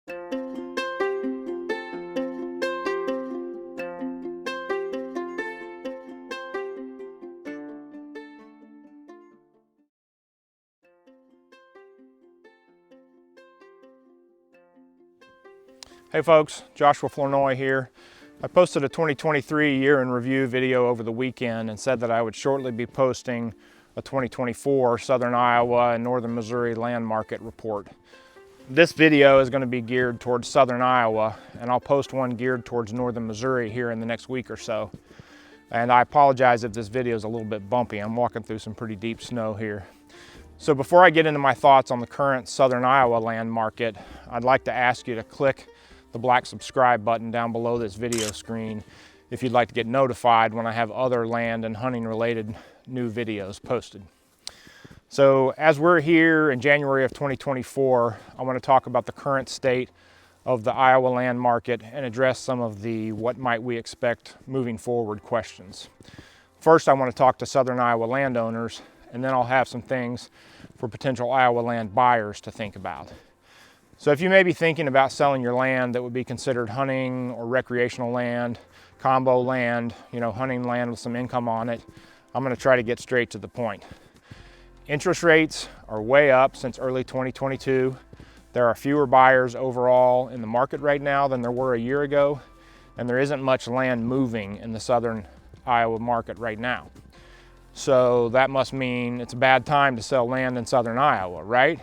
Hey folks, Joshua Flournoy here. I posted a 2023 year in review video over the weekend and said that I would shortly be posting a 2024 Southern Iowa and Northern Missouri land market report. This video is going to be geared towards Southern Iowa, and I'll post one geared towards Northern Missouri here in the next week or so. And I apologize if this video is a little bit bumpy. I'm walking through some pretty deep snow here. So before I get into my thoughts on the current Southern Iowa land market, I'd like to ask you to click the black subscribe button down below this video screen if you'd like to get notified when I have other land and hunting related new videos posted. So as we're here in January of 2024, I want to talk about the current state of the Iowa land market and address some of the what might we expect moving forward questions. First, I want to talk to Southern Iowa landowners, and then I'll have some things for potential Iowa land buyers to think about. So if you may be thinking about selling your land that would be considered hunting or recreational land, combo land, hunting land with some income on it, I'm going to try to get straight to the point. Interest rates are way up since early 2022. There are fewer buyers overall in the market right now than there were a year ago, and there isn't much land moving in the Southern Iowa market right now. So that must mean it's a bad time to sell land in Southern Iowa, right?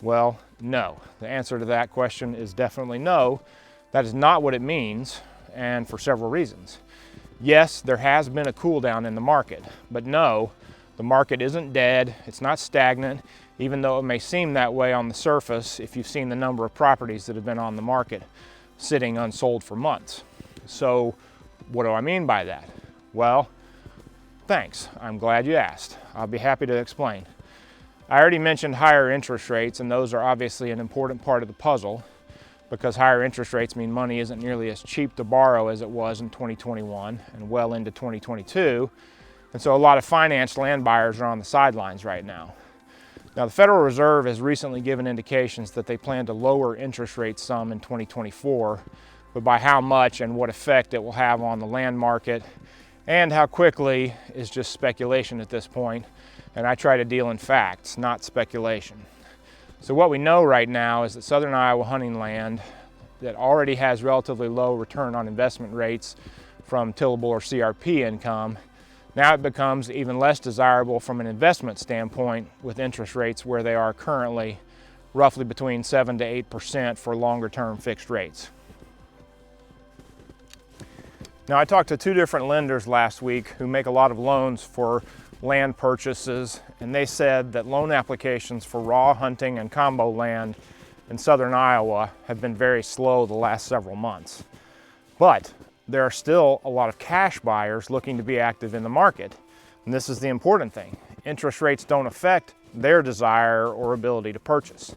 Well, no. The answer to that question is definitely no. That is not what it means, and for several reasons. Yes, there has been a cool down in the market, but no, the market isn't dead, it's not stagnant, even though it may seem that way on the surface if you've seen the number of properties that have been on the market sitting unsold for months. So what do I mean by that? Well, thanks. I'm glad you asked. I'll be happy to explain. I already mentioned higher interest rates, and those are obviously an important part of the puzzle because higher interest rates mean money isn't nearly as cheap to borrow as it was in 2021 and well into 2022. And so a lot of financed land buyers are on the sidelines right now. Now, the Federal Reserve has recently given indications that they plan to lower interest rates some in 2024, but by how much and what effect it will have on the land market and how quickly is just speculation at this point. And I try to deal in facts, not speculation. So what we know right now is that Southern Iowa hunting land that already has relatively low return on investment rates from tillable or CRP income, now it becomes even less desirable from an investment standpoint with interest rates where they are currently, roughly between 7 to 8% for longer term fixed rates. Now, I talked to two different lenders last week who make a lot of loans for land purchases, and they said that loan applications for raw hunting and combo land in Southern Iowa have been very slow the last several months. But there are still a lot of cash buyers looking to be active in the market. And this is the important thing. Interest rates don't affect their desire or ability to purchase.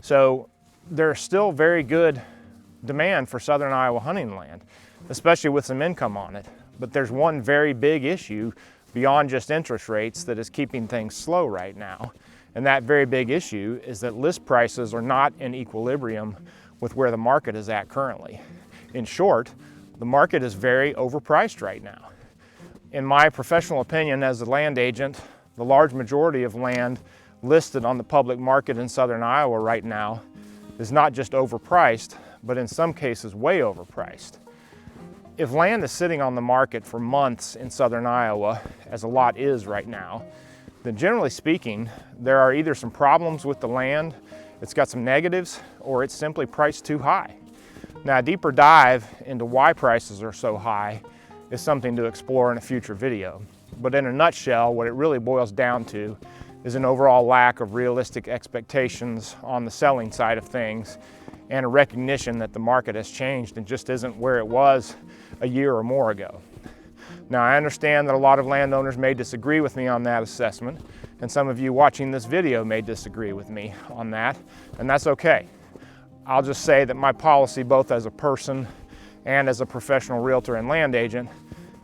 So there's still very good demand for Southern Iowa hunting land, especially with some income on it. But there's one very big issue beyond just interest rates that is keeping things slow right now. And that very big issue is that list prices are not in equilibrium with where the market is at currently. In short, the market is very overpriced right now. In my professional opinion as a land agent, the large majority of land listed on the public market in Southern Iowa right now is not just overpriced, but in some cases way overpriced. If land is sitting on the market for months in Southern Iowa, as a lot is right now, then generally speaking, there are either some problems with the land, it's got some negatives, or it's simply priced too high. Now, a deeper dive into why prices are so high is something to explore in a future video. But in a nutshell, what it really boils down to is an overall lack of realistic expectations on the selling side of things and a recognition that the market has changed and just isn't where it was a year or more ago. Now, I understand that a lot of landowners may disagree with me on that assessment, and some of you watching this video may disagree with me on that, and that's okay. I'll just say that my policy, both as a person and as a professional realtor and land agent,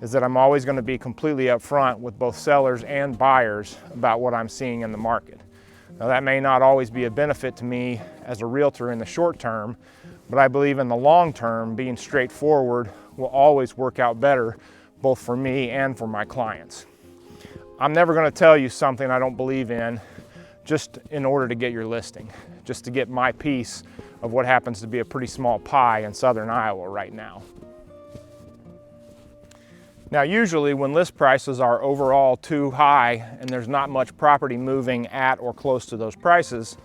is that I'm always going to be completely upfront with both sellers and buyers about what I'm seeing in the market. Now, that may not always be a benefit to me as a realtor in the short term, but I believe in the long term, being straightforward will always work out better, both for me and for my clients. I'm never going to tell you something I don't believe in just in order to get your listing, just to get my piece of what happens to be a pretty small pie in southern Iowa right now. Now, usually when list prices are overall too high and there's not much property moving at or close to those prices,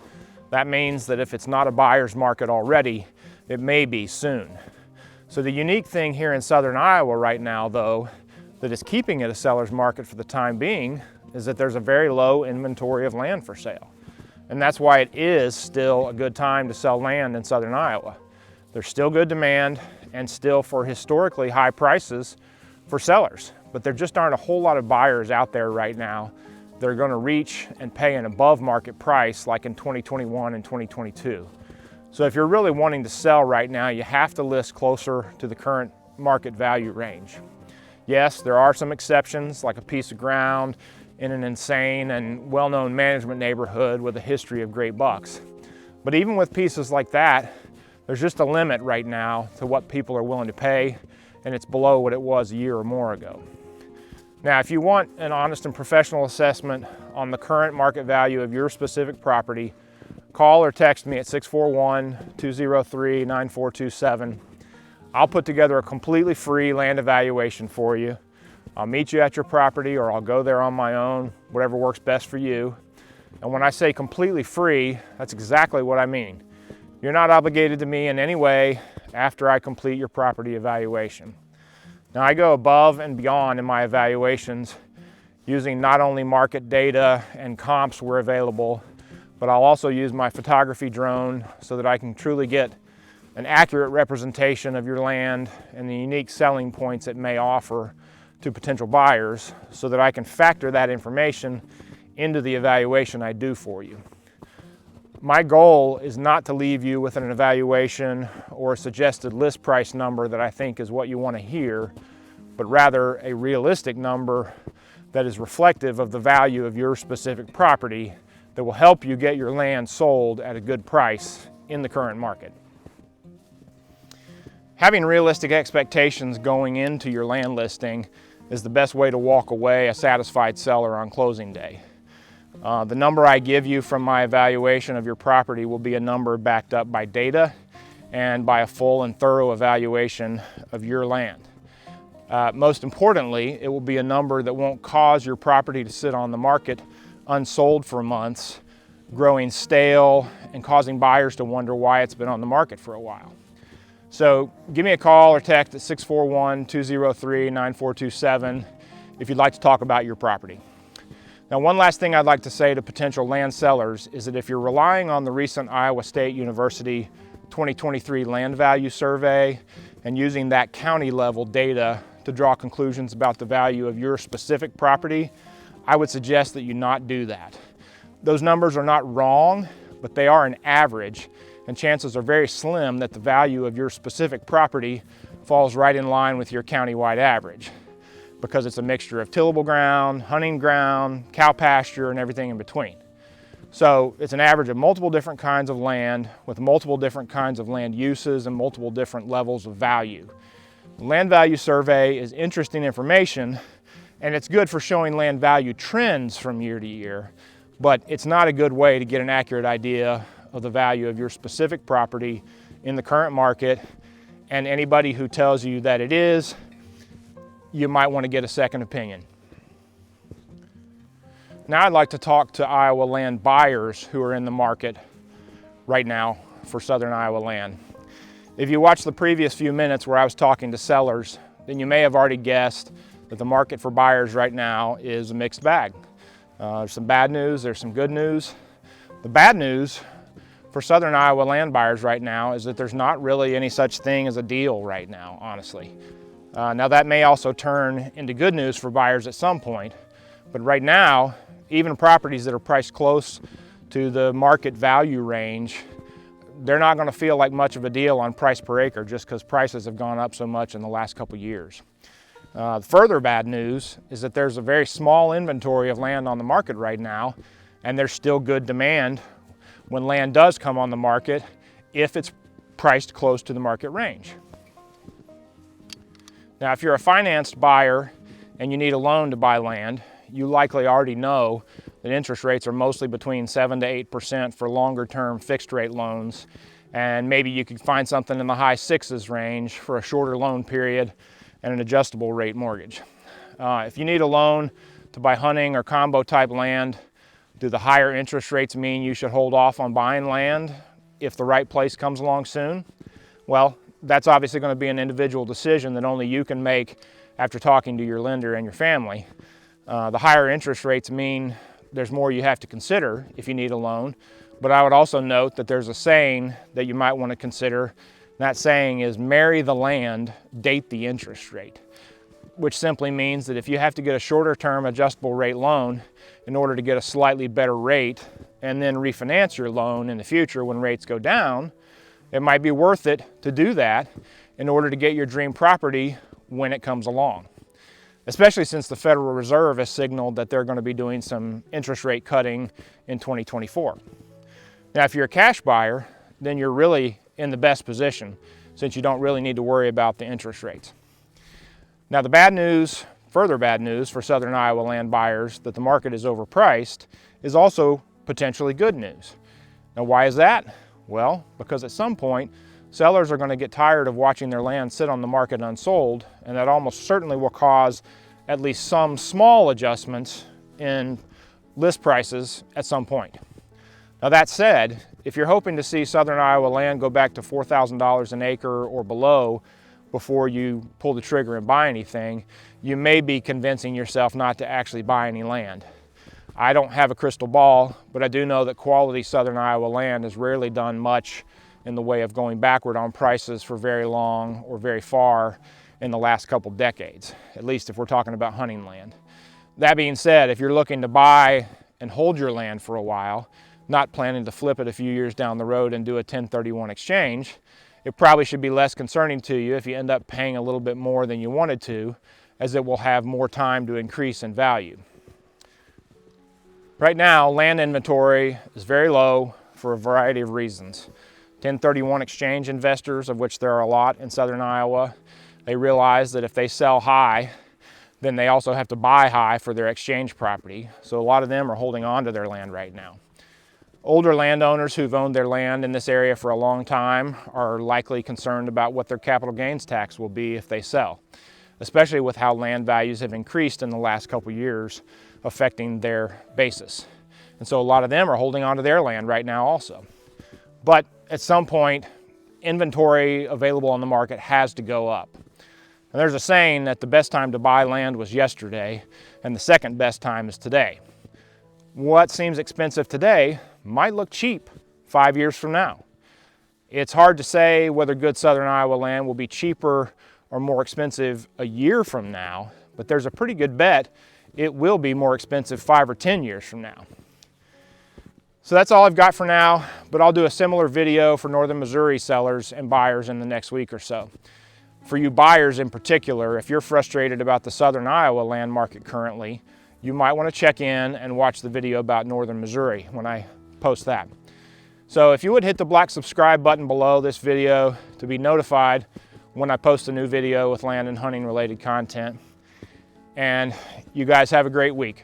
that means that if it's not a buyer's market already, it may be soon. So the unique thing here in southern Iowa right now, though, that is keeping it a seller's market for the time being, is that there's a very low inventory of land for sale. And that's why it is still a good time to sell land in southern Iowa. There's still good demand and still for historically high prices for sellers, but there just aren't a whole lot of buyers out there right now that are going to reach and pay an above market price like in 2021 and 2022. So if you're really wanting to sell right now, you have to list closer to the current market value range. Yes, there are some exceptions, like a piece of ground in an insane and well-known management neighborhood with a history of great bucks. But even with pieces like that, there's just a limit right now to what people are willing to pay, and it's below what it was a year or more ago. Now, if you want an honest and professional assessment on the current market value of your specific property, call or text me at 641-203-9427. I'll put together a completely free land evaluation for you. I'll meet you at your property or I'll go there on my own, whatever works best for you. And when I say completely free, that's exactly what I mean. You're not obligated to me in any way after I complete your property evaluation. Now, I go above and beyond in my evaluations using not only market data and comps where available, but I'll also use my photography drone so that I can truly get an accurate representation of your land and the unique selling points it may offer to potential buyers so that I can factor that information into the evaluation I do for you. My goal is not to leave you with an evaluation or a suggested list price number that I think is what you want to hear, but rather a realistic number that is reflective of the value of your specific property that will help you get your land sold at a good price in the current market. Having realistic expectations going into your land listing is the best way to walk away a satisfied seller on closing day. The number I give you from my evaluation of your property will be a number backed up by data and by a full and thorough evaluation of your land. Most importantly, it will be a number that won't cause your property to sit on the market unsold for months, growing stale and causing buyers to wonder why it's been on the market for a while. So give me a call or text at 641-203-9427 if you'd like to talk about your property. Now, one last thing I'd like to say to potential land sellers is that if you're relying on the recent Iowa State University 2023 land value survey and using that county level data to draw conclusions about the value of your specific property, I would suggest that you not do that. Those numbers are not wrong, but they are an average, and chances are very slim that the value of your specific property falls right in line with your countywide average, because it's a mixture of tillable ground, hunting ground, cow pasture, and everything in between. So it's an average of multiple different kinds of land with multiple different kinds of land uses and multiple different levels of value. The land value survey is interesting information, and it's good for showing land value trends from year to year, but it's not a good way to get an accurate idea of the value of your specific property in the current market. And anybody who tells you that it is, you might want to get a second opinion. Now I'd like to talk to Iowa land buyers who are in the market right now for southern Iowa land. If you watched the previous few minutes where I was talking to sellers, then you may have already guessed that the market for buyers right now is a mixed bag. There's some bad news, there's some good news. The bad news for southern Iowa land buyers right now is that there's not really any such thing as a deal right now, honestly. Now that may also turn into good news for buyers at some point, but right now, even properties that are priced close to the market value range, they're not going to feel like much of a deal on price per acre just because prices have gone up so much in the last couple years. Further bad news is that there's a very small inventory of land on the market right now, and there's still good demand when land does come on the market if it's priced close to the market range. Now, if you're a financed buyer and you need a loan to buy land, you likely already know that interest rates are mostly between 7 to 8% for longer term fixed rate loans, and maybe you could find something in the high 6s range for a shorter loan period and an adjustable rate mortgage. If you need a loan to buy hunting or combo type land, do the higher interest rates mean you should hold off on buying land if the right place comes along soon? Well, that's obviously going to be an individual decision that only you can make after talking to your lender and your family. The higher interest rates mean there's more you have to consider if you need a loan, but I would also note that there's a saying that you might want to consider. That saying is, marry the land, date the interest rate, which simply means that if you have to get a shorter term adjustable rate loan in order to get a slightly better rate and then refinance your loan in the future when rates go down, it might be worth it to do that in order to get your dream property when it comes along, especially since the Federal Reserve has signaled that they're going to be doing some interest rate cutting in 2024. Now, if you're a cash buyer, then you're really in the best position since you don't really need to worry about the interest rates. Now, the bad news, further bad news for Southern Iowa land buyers that the market is overpriced is also potentially good news. Now, why is that? Well, because at some point, sellers are going to get tired of watching their land sit on the market unsold, and that almost certainly will cause at least some small adjustments in list prices at some point. Now, that said, if you're hoping to see Southern Iowa land go back to $4,000 an acre or below before you pull the trigger and buy anything, you may be convincing yourself not to actually buy any land. I don't have a crystal ball, but I do know that quality Southern Iowa land has rarely done much in the way of going backward on prices for very long or very far in the last couple decades, at least if we're talking about hunting land. That being said, if you're looking to buy and hold your land for a while, not planning to flip it a few years down the road and do a 1031 exchange, it probably should be less concerning to you if you end up paying a little bit more than you wanted to, as it will have more time to increase in value. Right now, land inventory is very low for a variety of reasons. 1031 exchange investors, of which there are a lot in Southern Iowa, they realize that if they sell high, then they also have to buy high for their exchange property. So a lot of them are holding on to their land right now. Older landowners who've owned their land in this area for a long time are likely concerned about what their capital gains tax will be if they sell, especially with how land values have increased in the last couple years, affecting their basis. And so a lot of them are holding on to their land right now also. But at some point, inventory available on the market has to go up. And there's a saying that the best time to buy land was yesterday, and the second best time is today. What seems expensive today might look cheap 5 years from now. It's hard to say whether good Southern Iowa land will be cheaper or more expensive a year from now, but there's a pretty good bet it will be more expensive 5 or 10 years from now. So that's all I've got for now, but I'll do a similar video for Northern Missouri sellers and buyers in the next week or so. For you buyers in particular, if you're frustrated about the Southern Iowa land market currently, you might want to check in and watch the video about Northern Missouri when I post that. So if you would hit the black subscribe button below this video to be notified when I post a new video with land and hunting related content. And you guys have a great week.